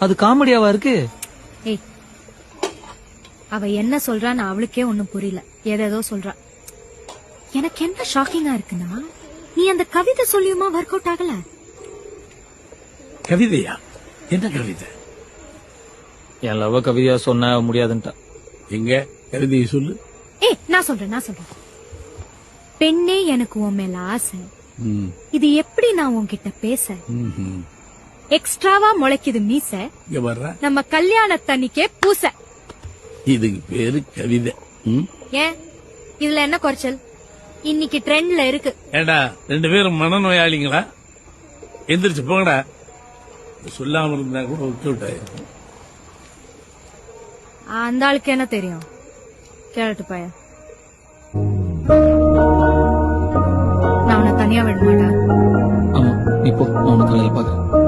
அது காமெடியாவா இருக்கு? ஏய், அவ என்ன சொல்றான்னு அவளுக்கே ஒண்ணும் புரியல. ஏதேதோ சொல்றா. எனக்கு என்ன ஷாக்கிங்கா இருக்குன்னா, நீ அந்த கவிதை சொல்லியுமா ஒர்க் அவுட் ஆகல? கவிதையா? என்ன கவிதை? என் லவ் கவிதையா சொன்ன முடியாதுன்ட்டா. எங்க கவிதையை சொல்லு. ஏய், நான் சொல்றேன். பெண்ணே, எனக்கு உன் மேல ஆசை. இது எப்படி நான் உன்கிட்ட பேச? எக்ஸ்ட்ராவா முளைக்குது மீச. இங்க வர்ற நம்ம கல்யாணத்தன்னிக்கே பூச. இதுக்கு பேரு கவிதை. ஏன் இதுல என்ன குறைச்சல்? இன்னைக்கு ட்ரெண்ட்ல இருக்கு. ஏடா, 2 பேரும் மனநோயாளிங்களா? எந்திரிச்சு போங்கடா. சொல்லாம இருந்தா கூட ஒர்க் அவுட் ஆயிருக்கும். அந்த ஆளுக்கு என்ன தெரியும்? கேளட்டு பைய. நான் உன்னை தனியா விட மாட்டேன். ஆமா, இப்போ அவனை காலையில் பாக்க.